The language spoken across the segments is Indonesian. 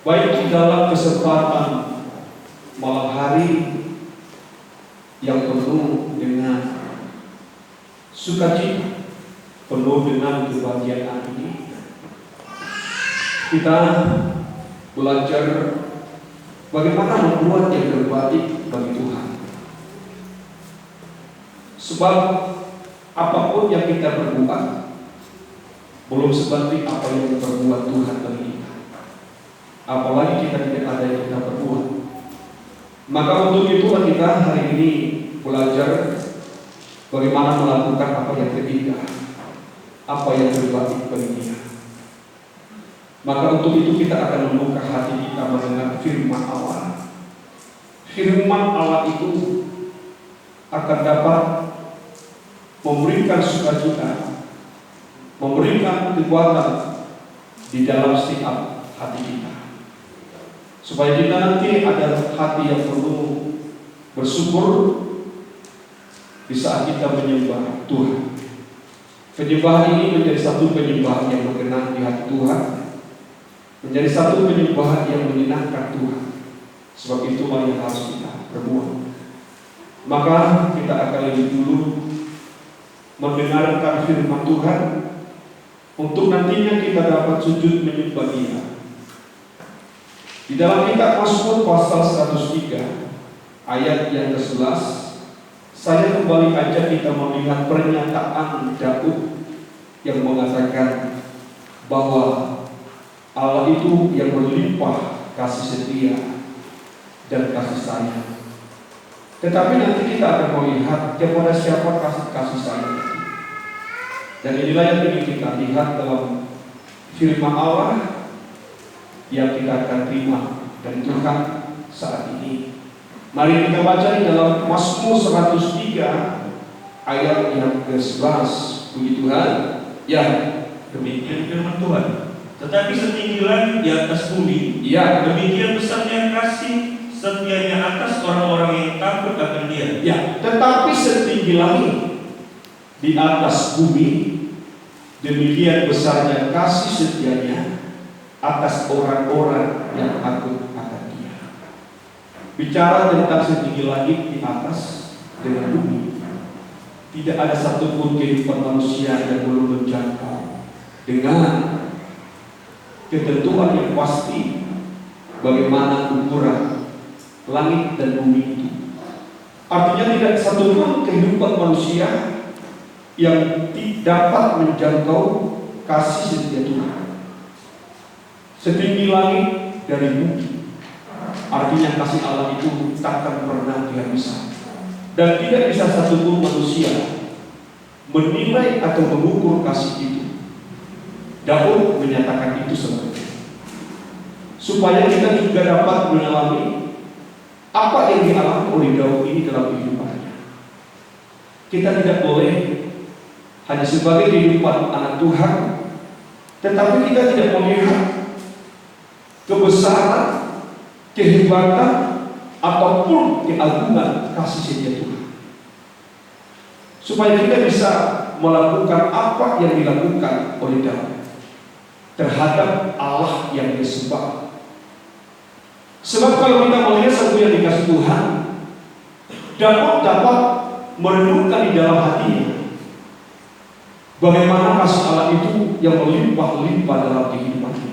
baik di dalam kesempatan malam hari yang penuh dengan sukacita, penuh dengan kebahagiaan ini, kita belajar bagaimana membuat yang terbaik bagi Tuhan. Sebab apapun yang kita perbuat belum seperti apa yang diperbuat Tuhan bagi kita. Apalagi kita tidak ada yang kita perbuat. Maka untuk itulah kita hari ini belajar bagaimana melakukan apa yang ketiga, apa yang terbaik bagi Dia. Maka untuk itu kita akan membuka hati kita mendengar firman Allah. Firman Allah itu akan dapat memberikan sukacita, memberikan kekuatan di dalam setiap hati kita, supaya kita nanti ada hati yang penuh bersyukur di saat kita menyembah Tuhan. Penyembahan ini menjadi satu penyembahan yang berkenan di hati Tuhan, menjadi satu penyembahan yang menyenangkan Tuhan. Sebab itulah yang harus kita perbuat. Maka kita akan lebih dulu mendengarkan firman Tuhan, untuk nantinya kita dapat sujud menyembah Dia. Di dalam kitab Mazmur pasal 103 ayat yang ke-11, saya kembali ajak kita melihat pernyataan Daud yang mengatakan bahwa Allah itu yang berlimpah kasih setia dan kasih sayang. Tetapi nanti kita akan melihat kepada siapa kasih sayang itu. Dan inilah yang ingin kita lihat dalam firman Allah yang kita akan terima dari Tuhan saat ini. Mari kita baca di dalam Mazmur 103 ayat yang ke-11. Puji Tuhan. Ya, Demikian firman Tuhan. Tetapi setinggi langit di atas bumi, ya, demikian besarnya kasih setianya atas orang-orang yang takut akan Dia. ya, tetapi setinggi langit di atas bumi, demikian besarnya kasih setianya atas orang-orang yang takut akan Dia. Bicara tentang setinggi langit di atas dengan bumi, tidak ada satupun kehidupan manusia yang belum menjangkau dengan ketentuan yang pasti bagaimana ukuran langit dan bumi itu. Artinya tidak satupun kehidupan manusia yang dapat menjangkau kasih setia Tuhan. Setinggi langit dari bumi, artinya kasih Allah itu takkan pernah dihabiskan. Dan tidak bisa satupun manusia menilai atau mengukur kasih itu. Daud menyatakan itu sebenarnya, supaya kita juga dapat mengalami apa yang dialami oleh Daud ini dalam kehidupannya. Kita tidak boleh hanya sebagai kehidupan anak Tuhan, tetapi kita tidak melihat kebesaran, kehebatan, ataupun keagungan kasih setia Tuhan, supaya kita bisa melakukan apa yang dilakukan oleh Daud terhadap Allah yang disembah. Sebab kalau kita melihat satu yang dikasih Tuhan, Daud dapat merenungkan di dalam hatinya bagaimana kasih Allah itu yang melimpah-limpah dalam kehidupannya.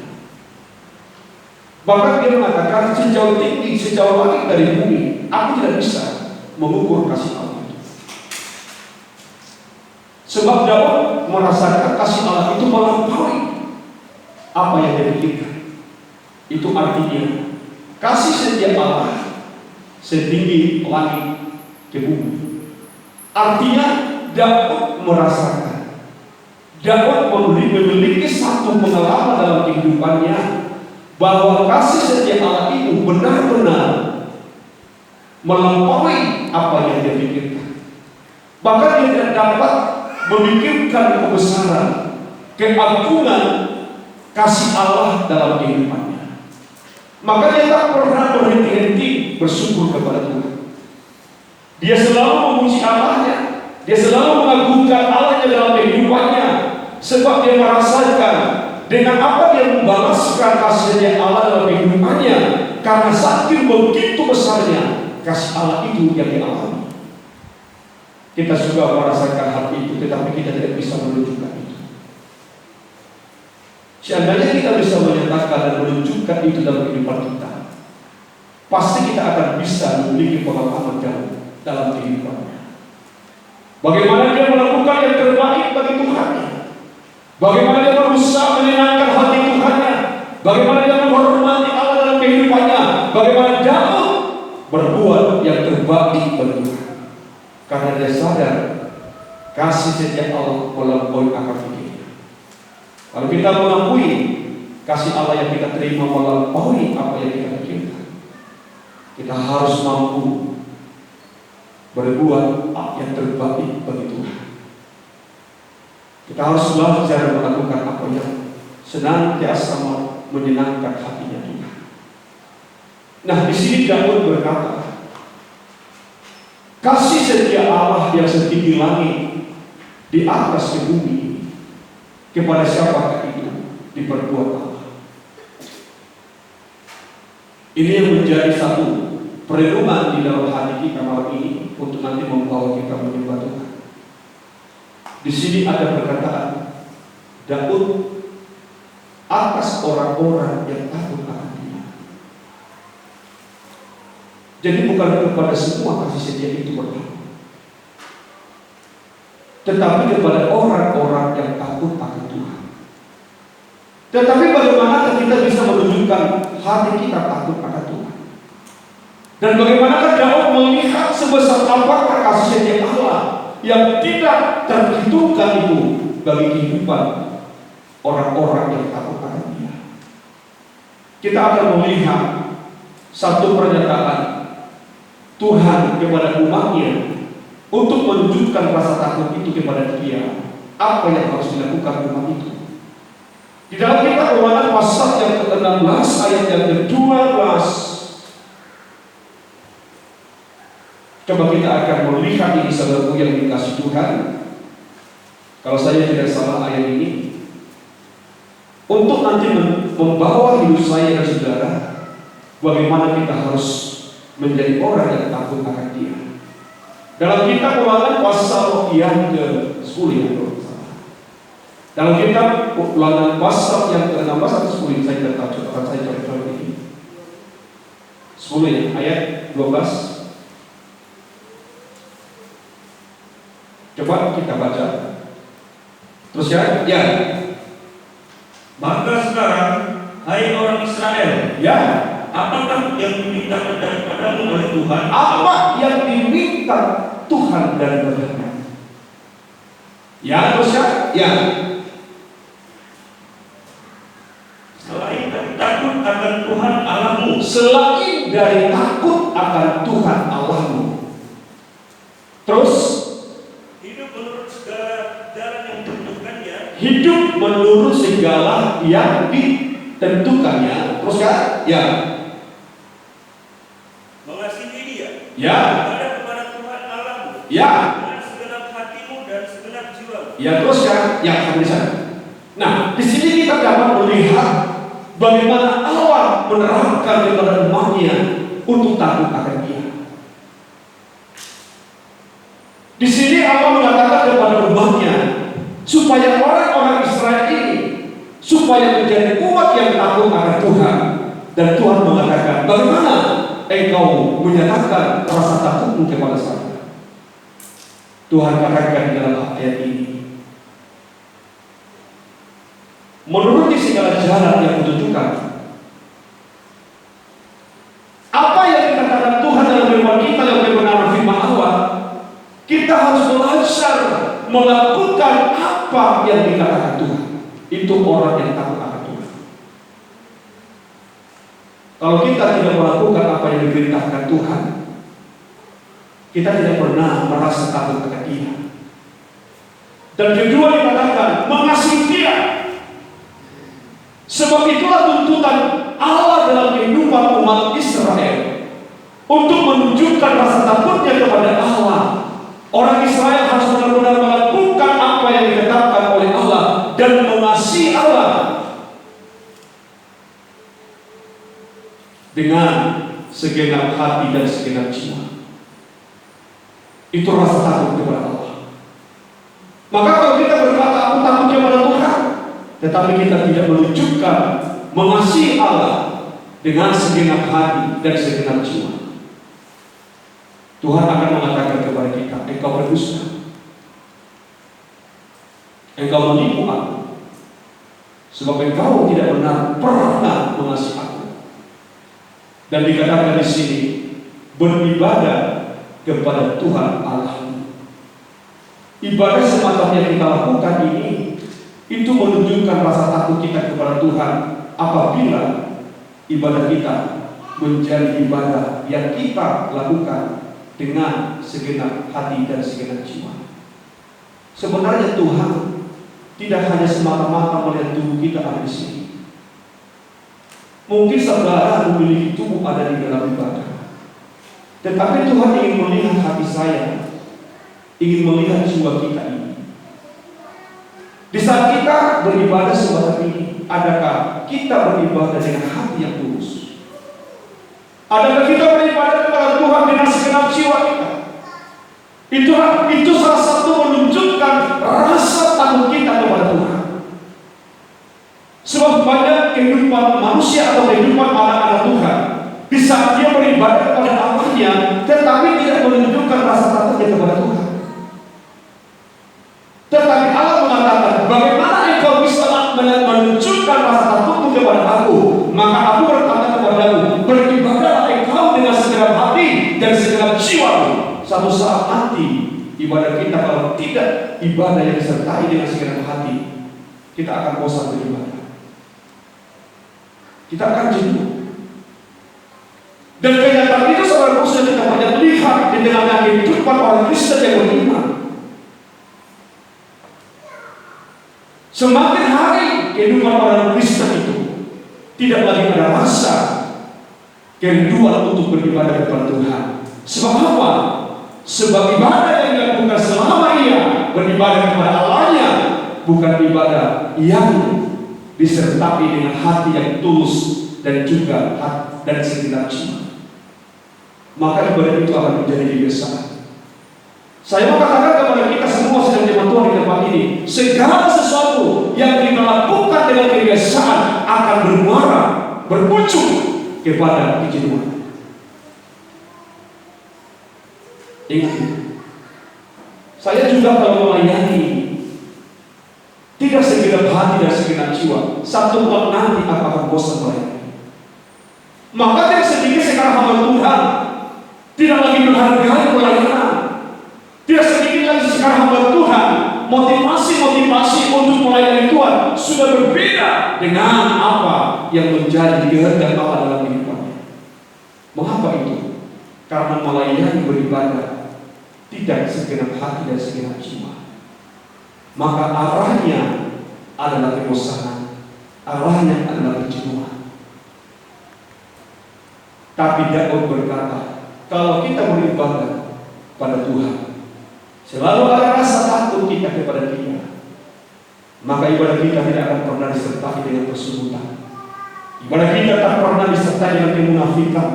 Bahkan dia mengatakan, sejauh tinggi, sejauh langit dari bumi, aku tidak bisa mengukur kasih Allah itu. Sebab Daud merasakan kasih Allah itu melampaui apa yang dia pikirkan. Itu artinya kasih setia Allah setinggi langit ke bumi. Artinya Daud merasakan, Daud memiliki satu pengalaman dalam kehidupannya bahwa kasih setia Allah itu benar-benar melampaui apa yang dia pikirkan. Bahkan dia tidak dapat memikirkan kebesaran, keagungan kasih Allah dalam kehidupannya. Maka dia tak pernah berhenti-henti bersyukur kepada Tuhan. Dia selalu memuji Allahnya, dia selalu mengagungkan Allahnya dalam kehidupannya, sebab dia merasakan dengan apa dia membalaskan kasihnya Allah dalam kehidupan firman-Nya, karena saking begitu besarnya kasih Allah itu yang dialami. Kita juga merasakan hal itu, tetapi kita tidak bisa menunjukkan itu. Seandainya kita bisa menyatakan dan menunjukkan itu dalam kehidupan kita, pasti kita akan bisa memiliki pengalaman dalam kehidupannya. Bagaimana dia melakukan yang terbaik bagi Tuhannya, bagaimana dia berusaha menyenangkan hati Tuhannya, bagaimana dia menghormati Allah dalam kehidupannya, bagaimana Daud berbuat yang terbaik bagi Tuhan. Karena dia sadar kasih setia Allah melampaui akal pikirnya. Kalau kita mengakui kasih Allah yang kita terima melampaui apa yang kita pikirkan, kita harus mampu berbuat yang terbaik bagi Tuhan. Kita harus belajar melakukan apa yang senantiasa menyenangkan hatinya Tuhan. Nah, di sini Daud berkata, kasih setia Allah yang setinggi langit di atas ke bumi, kepada siapakah itu diperbuat Allah. Ini yang menjadi satu perenungan di dalam hati kita malam ini untuk nanti membawa kita menyembah Tuhan. Di sini ada perkataan Daud atas orang-orang yang takut akan Dia. Jadi bukan kepada semua kasih setia itu berlaku, tetapi kepada orang-orang yang takut akan Tuhan. Tetapi bagaimana kita bisa menunjukkan hati kita takut akan Tuhan? Dan bagaimana Daud melihat sebesar apakah kasih setia Allah yang tidak terhitungkan itu bagi kehidupan orang-orang yang takut akan Dia? Kita akan melihat satu pernyataan Tuhan kepada umatnya untuk menunjukkan rasa takut itu kepada Dia. Apa yang harus dilakukan umat itu? Di dalam kitab Ulangan pasal yang ke-16 ayat yang ke-12, coba kita akan melihat ini saudaraku yang dikasih Tuhan. Kalau saya tidak salah ayat ini untuk nanti membawa hidup saya dan saudara, bagaimana kita harus menjadi orang yang takut akan Dia. Dalam kitab Ulangan pasal yang ke-10 ya, dalam kitab Ulangan pasal yang ke-16 atau 10, saya tidak tahu, coba saya coba ini 10 ya, ayat 12. Coba kita baca terus ya. Ya. Maka sekarang, hai orang Israel, Ya, apakah yang diminta daripadamu oleh Tuhan? apa yang diminta Tuhan daripadamu? Ya, terus ya. Ya. Selain dari takut akan Tuhan Allahmu. Selain dari takut akan Tuhan Allahmu. Terus Hidup menurut segala jalan yang ditentukannya. hidup menurut segala yang ditentukannya. Terus kan? Ya. Mengasihi Dia. Ya. Kepada Tuhan Allahmu. Ya. Dengan segenap hatimu dan segenap jiwamu. Ya, terus kan? Ya, sampai di sana. Nah, di sini kita dapat melihat bagaimana Allah menerangkan kepada umatnya untuk takut akan Dia. Di sini Allah mengatakan kepada umatnya supaya orang-orang Israel ini supaya menjadi umat yang takut akan Tuhan. Dan Tuhan mengatakan, bagaimana engkau menyatakan rasa takutmu kepada Saya? Tuhan katakan dalam ayat ini, menuruti segala jalan yang kutunjukkan. Apa yang dikatakan Tuhan dalam firman kita yang benar firman Allah, kita harus belajar melakukan apa yang dikatakan Tuhan. Itu orang yang takut akan Tuhan. Kalau kita tidak melakukan apa yang diperintahkan Tuhan, kita tidak pernah merasa takut akan Dia. Dan kedua dikatakan mengasihi Dia. Sebab itulah tuntutan Allah dalam kehidupan umat Israel untuk menunjukkan rasa takutnya kepada Allah. Orang Israel harus benar-benar melakukan apa yang ditetapkan oleh Allah dan mengasihi Allah. dengan segenap hati dan segenap jiwa. Itu rasa takut kepada Allah. Maka kalau kita berkata aku takut kepada Tuhan, tetapi kita tidak menunjukkan mengasihi Allah dengan segenap hati dan segenap jiwa, Tuhan akan mengatakan kepada kita, engkau berdusta, engkau menipu aku, sebab engkau tidak benar pernah mengasihi aku. Dan dikatakan di sini, beribadah kepada Tuhan Allah. Ibadah semacam yang kita lakukan ini, itu menunjukkan rasa takut kita kepada Tuhan apabila ibadah kita menjadi ibadah yang kita lakukan dengan segenap hati dan segenap jiwa. Sebenarnya Tuhan tidak hanya semata-mata melihat tubuh kita ada di sini. Mungkin saudara memiliki tubuh ada di dalam ibadah, tetapi Tuhan ingin melihat hati saya, ingin melihat jiwa kita ini. Di saat kita beribadah semacam ini, adakah kita beribadah dengan hati yang tulus? Adakah kita beribadah kepada Tuhan dengan segenap jiwa kita? Itu salah satu menunjukkan rasa takut kita kepada Tuhan. Sebab banyak kehidupan manusia atau kehidupan anak-anak Tuhan, di saat dia beribadah kepada Allahnya, tetapi tidak menunjukkan rasa takutnya kepada Tuhan. Tetapi Allah mengatakan, bagaimana engkau bisa menunjukkan rasa takutmu kepada aku? Maka aku berkata kepadamu, beribadahlah engkau dengan segenap hati dan segenap jiwamu. Satu saat nanti ibadah kita kalau tidak ibadah yang disertai dengan segenap hati, kita akan bosan beribadah. Kita akan jenuh. Dan kenyataan itu saudara sudah kita banyak lihat di tengah kehidupan orang Kristen yang beriman. Semakin hari kehidupan orang Kristen itu tidak lagi ada rasa kerinduan untuk beribadah kepada Tuhan. Sebab apa? Sebab ibadah yang dilakukan selama ia beribadah kepada Allahnya bukan ibadah yang disertai dengan hati yang tulus dan juga hati dan segenap jiwa. Maka ibadah itu akan menjadi kebiasaan. Saya mau katakan kepada kita semua sedang jemaat Tuhan di tempat ini, segala sesuatu yang kita lakukan dengan kebiasaan akan bermuara, berujung kepada kejenuhan. Ingat, saya juga kalau melayani tidak segenap hati dan segenap jiwa, satu waktu nanti akan bosan melayani. Maka tidak sedikit sekarang hamba Tuhan tidak lagi menghargai pelayanan. Tidak sedikit lagi sekarang hamba Tuhan motivasi untuk melayani Tuhan sudah berbeda dengan apa yang menjadi kehendak Allah dalam kehidupannya. Mengapa itu? Karena melayani beribadah tidak segenap hati dan segenap jiwa. Maka arahnya adalah kebosanan, arahnya adalah kejenuhan. Tapi Daud berkata, kalau kita beribadah pada Tuhan, selalu ada rasa takut kita kepada Dia, maka ibadah kita tidak akan pernah disertai dengan persungutan. Ibadah kita tak pernah disertai dengan kemunafikan.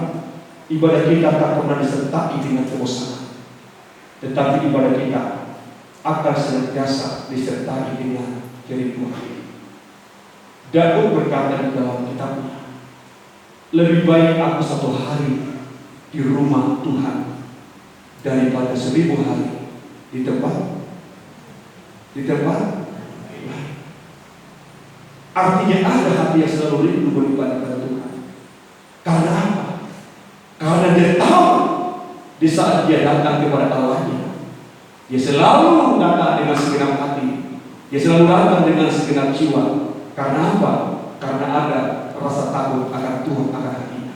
Ibadah kita tak pernah disertai dengan kebosanan. Tetapi ibadah kita akan senantiasa disertai dengan kerinduan. Daud berkata di dalam kitabnya, lebih baik aku 1 hari di rumah Tuhan daripada 1000 hari di tempat lain. Artinya ada hati yang selalu rindu beribadah kepada Tuhan. Karena apa? Karena dia tahu di saat dia datang kepada Allahnya, dia selalu datang dengan segenap hati, dia selalu datang dengan segenap jiwa. Karena apa? Karena ada rasa takut akan Tuhan, akan hatinya.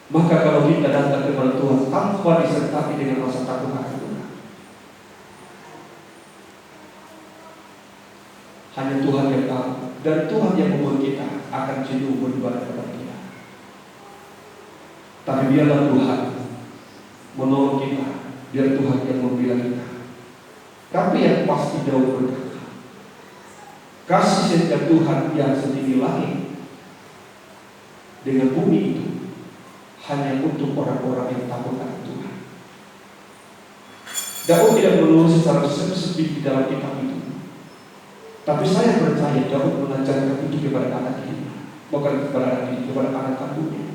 Maka kalau kita datang kepada Tuhan tanpa disertai dengan rasa takut akan Tuhan, hanya Tuhan yang tahu, dan Tuhan yang membuat kita akan jenuh beribadah kepada Dia. Tapi biarlah Tuhan menolong kita, biar Tuhan yang membela kita. Tapi yang pasti Daud berkata, kasih setia Tuhan yang setinggi langit dengan bumi itu hanya untuk orang-orang yang takut akan Tuhan. Daud tidak menulis secara spesifik di dalam kitab itu, tapi saya percaya Daud mengajarkan itu kepada anak ini, bukan kepada anak ini, kepada anak kandungnya.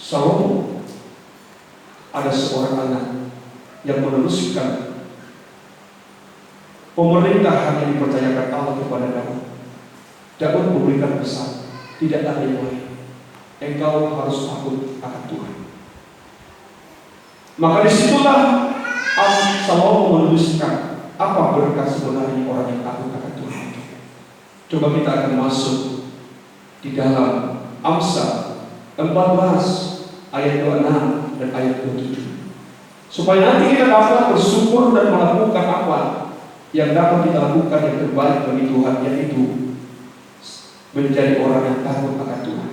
Salomo ada seorang anak yang meneruskan pemerintahan yang dipercayakan Allah kepada Daud. Daud memberikan pesan, tidak ada yang lain. Engkau harus takut akan Tuhan. Maka disitulah Salomo menuliskan apa berkah sebenarnya orang yang takut akan Tuhan. Coba kita akan masuk di dalam Amsal 14 ayat 26 dan ayat 27. Supaya nanti kita dapat bersyukur dan melakukan apa yang dapat kita lakukan yang terbaik bagi Tuhan, yaitu menjadi orang yang takut akan Tuhan.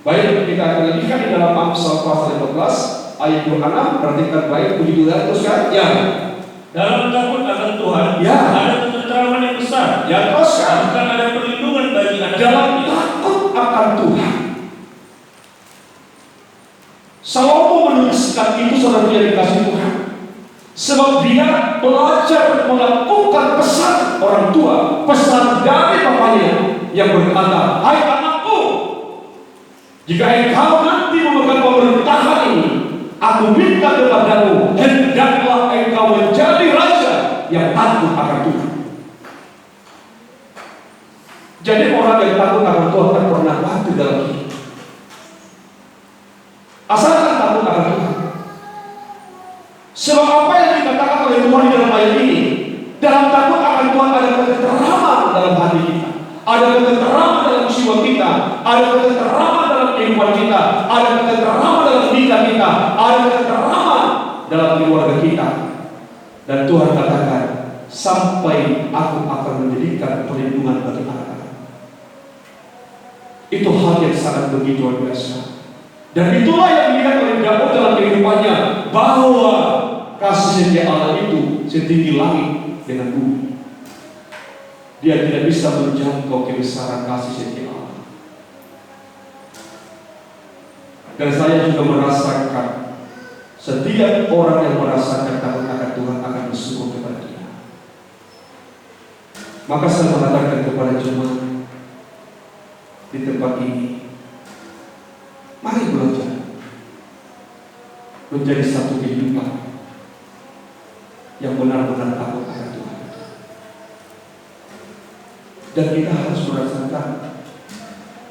Baik, kita akan lihat di dalam Amsal pasal 15 ayat 26. Perhatikan baik, puji Tuhan teruskan. Ya. Dalam takut akan Tuhan, ya, ada ketenteraman yang besar. Ya, teruskan. Bahkan ada perlindungan bagi anak. Dalam takut akan Tuhan. Salomo menuliskan itu saudara yang dikasih Tuhan, sebab dia belajar melakukan pesan orang tua, pesan dari bapaknya yang berkata, hai anakku, jika engkau nanti memegang pemerintahan ini, aku minta kepadamu, hendaklah engkau menjadi raja yang takut akan Tuhan. Jadi orang yang takut akan Tuhan tak pernah batu dalam hidup. Asalkan takut akan Tuhan. Sebab apa yang dikatakan oleh Tuhan di dalam ayat ini, dalam takut akan Tuhan ada ketenteraman dalam hati kita, ada ketenteraman dalam jiwa kita, ada ketenteraman dalam kehidupan kita, ada ketenteraman dalam nikah kita, ada ketenteraman dalam keluarga kita. Dan Tuhan katakan, sampai aku akan menjadikan perlindungan bagi anak-anak. Itu hal yang sangat begitu luar biasa. Dan itulah yang dilihat oleh Daud dalam kehidupannya, bahwa kasih setia Allah itu setinggi langit dengan bumi. Dia tidak bisa menjangkau kebesaran kasih setia Allah. Dan saya juga merasakan, setiap orang yang merasakan takut akan Tuhan akan bersyukur kepada Dia. Maka saya mengatakan kepada jemaat di tempat ini, mari belajar menjadi satu kehidupan yang benar-benar takut akan Tuhan. Dan kita harus merasakan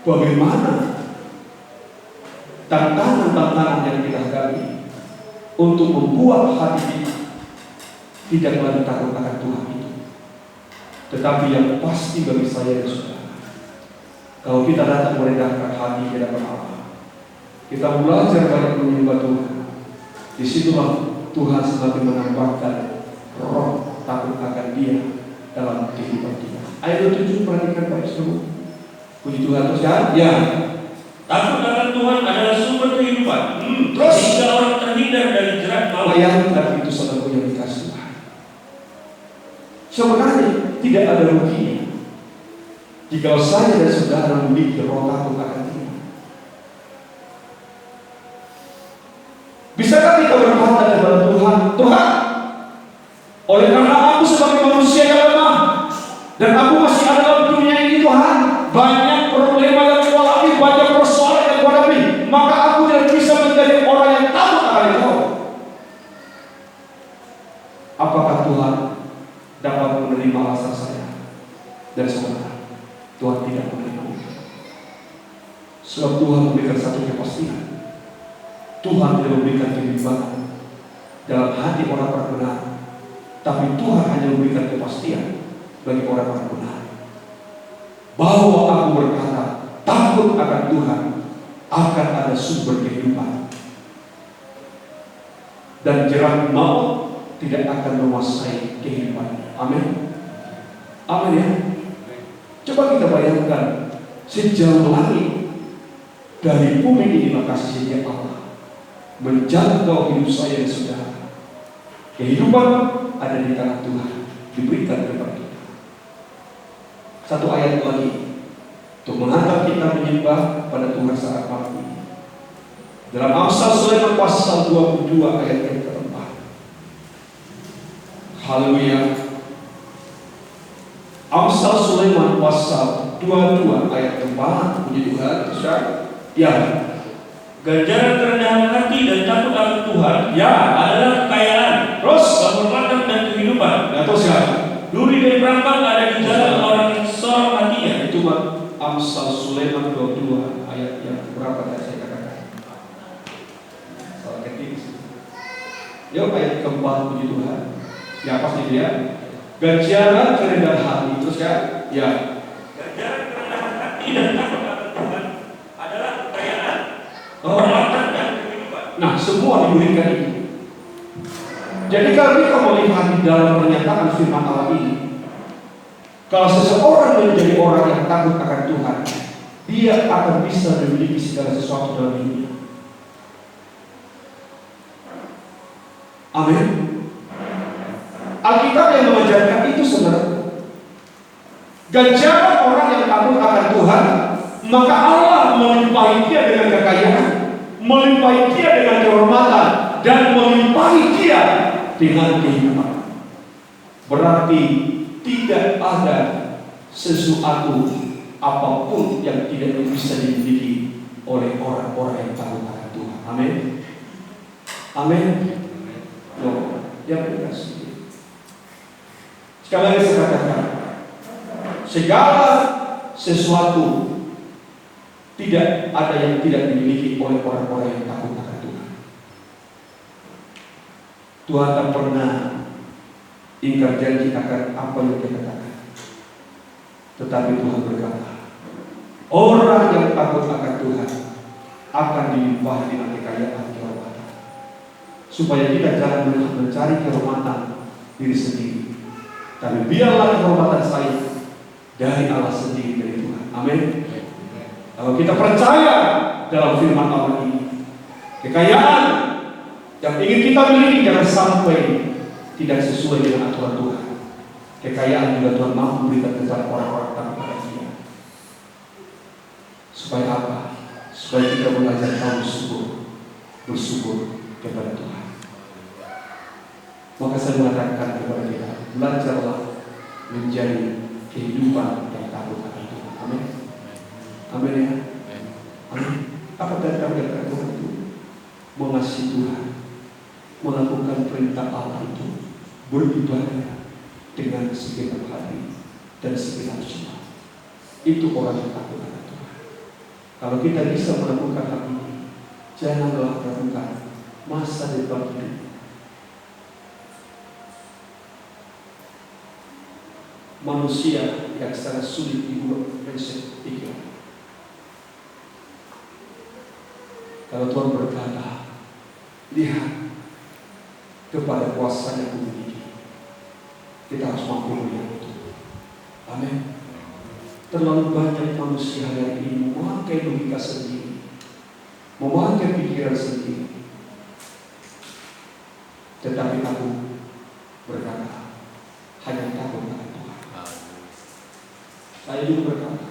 bagaimana tantangan-tantangan yang kita hadapi untuk membuat hati kita tidak lagi takut akan Tuhan itu. Tetapi yang pasti bagi saya dan saudara, kalau kita datang merendahkan hati tidak apa-apa, kita belajar banyak menyembah Tuhan, disitulah Tuhan semakin menambahkan roh takut akan Dia dalam kehidupan kita. Ayat 7, perhatikan Pak Ibu. Puji Tuhan terus kan? Ya. Takut akan Tuhan adalah sumber kehidupan. Terus sehingga orang terhindar dari jerat maut. Bayangkan itu saudara yang dikasih Tuhan. Sebenarnya tidak ada ruginya jika saya dan saudara memiliki roh takut akan Dia. Bisakah kita berkata kepada Tuhan, Tuhan, oleh karena aku sebagai manusia yang lemah dan aku masih ada dalam dunia ini Tuhan, banyak problema yang aku alami, banyak persoalan yang aku hadapi, maka aku tidak bisa menjadi orang yang takut akan Engkau. Apakah Tuhan dapat menerima alasan saya dan saudara? Tuhan tidak menerima. Sebab Tuhan memberikan satu kepastian. Tuhan tidak memberikan kebimbangan dalam hati orang-orang benar, tapi Tuhan hanya memberikan kepastian bagi orang-orang benar, bahwa aku berkata takut akan Tuhan, akan ada sumber kehidupan, dan jerat maut tidak akan menguasai kehidupan. Amin. Amin ya. Coba kita bayangkan, sejauh langit dari bumi ini kasih setia Allah menjangkau hidup saya dan saudara. Kehidupan ada di tangan Tuhan, diberikan kepada kita. satu ayat lagi untuk mengantar kita menyembah pada Tuhan saat malam ini. Dalam Amsal Sulaiman pasal 22 ayat yang keempat. Haleluya. Amsal Sulaiman pasal 22 ayat keempat. Puji Tuhan. Ya. Ganjaran kerendahan hati dan takut akan Tuhan Ya. adalah kekayaan, Terus. kehormatan dan kehidupan. Ya, terus ya. Duri dan perangkap ada di jalan orang yang sorong hatinya. Itu Amsal Sulaiman 22 ayat yang berapa tadi saya katakan? Salah ketik. Yuk ayat keempat, puji Tuhan. Ya pasti dia. Ganjaran kerendahan hati, terus kan? Ya. Ganjaran kerendahan hati dan takut akan Tuhan adalah kekayaan, kehormatan dan kehidupan. Nah, semua diberikan itu. Jadi kalau kita melihat di dalam pernyataan firman Allah ini, kalau seseorang menjadi orang yang takut akan Tuhan, dia akan bisa memiliki segala sesuatu dalam hidupnya. Amin. Alkitab yang mengajarkan itu sebenarnya. Ganjaran orang yang takut akan Tuhan, maka Allah melimpahi dia dengan kekayaan, melimpahi dia dengan kehormatan, dan melimpahi dia dengan kehidupan. Berarti tidak ada sesuatu apapun yang tidak bisa dimiliki oleh orang-orang yang takut akan Tuhan. Amin. Amin. Loh, yang benar sih. Sekali lagi saya katakan, segala sesuatu tidak ada yang tidak dimiliki oleh orang-orang yang takut akan Tuhan. Tuhan tak pernah ingkar janji akan apa yang dia katakan. Tetapi Tuhan berkata, orang yang takut akan Tuhan akan dilimpahi dengan kekayaan kehormatan. Supaya kita jangan mencari kehormatan diri sendiri, tapi biarlah kehormatan saya dari Allah sendiri, dari Tuhan. Amin. Kalau kita percaya dalam firman Allah ini, kekayaan yang ingin kita miliki jangan sampai tidak sesuai dengan aturan Tuhan. Kekayaan juga Tuhan mampu berikan kepada orang-orang tanpa dia. Supaya apa? Supaya kita belajar tahu bersyukur kepada Tuhan. Maka saya mengatakan kepada kita, belajarlah menjadi kehidupan yang takut akan Tuhan. Amin. Amin ya. Amin. Apa tadi kami katakan Tuhan itu? Mengasihi Tuhan, melakukan perintah Allah itu, beribadah dengan segenap hati dan segenap jiwa. Itu orang yang takut akan Tuhan. Kalau kita bisa melakukan hal ini, janganlah ragukan masa depan hidup. Manusia yang sangat sulit dibuat berpikir. Kalau Tuhan berkata, lihat kepada kuasa yang bumi ini, kita harus mampu melihat itu. Amin. Terlalu banyak manusia yang ini memakai logika sendiri, memakai pikiran sendiri. Tetapi aku berkata, hanya takut akan Tuhan. Saya juga berkata,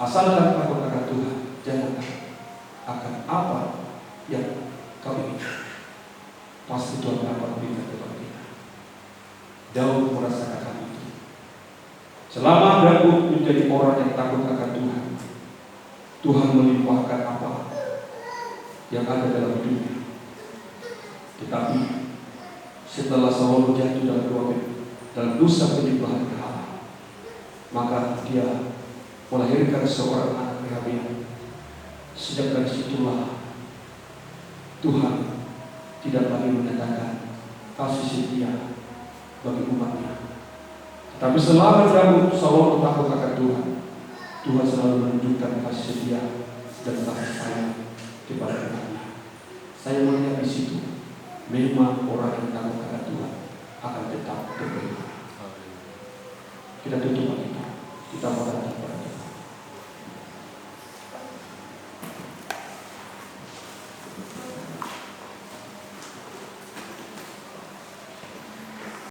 asalkan takut akan Tuhan, jangan akan apa yang kau inginkan. Pasti Tuhan dapat berikan kepada kita. Daud merasakan hal itu. Selama Daud menjadi orang yang takut akan Tuhan, Tuhan melimpahkan apa yang ada dalam hidupnya. Tetapi setelah Saul jatuh dalam dosa penyembahan berhala, maka dia melahirkan seorang anak Rehabeam. Sejak dari situlah Tuhan tidak lagi menyatakan kasih setia bagi umatnya. Tapi selama Daud selalu takut akan Tuhan, Tuhan selalu menunjukkan kasih setia dan kasih sayang kepada umatnya. Saya melihat di situ, memang orang yang takut akan Tuhan akan tetap berpelihara. Kita tutup kita menghadap kepada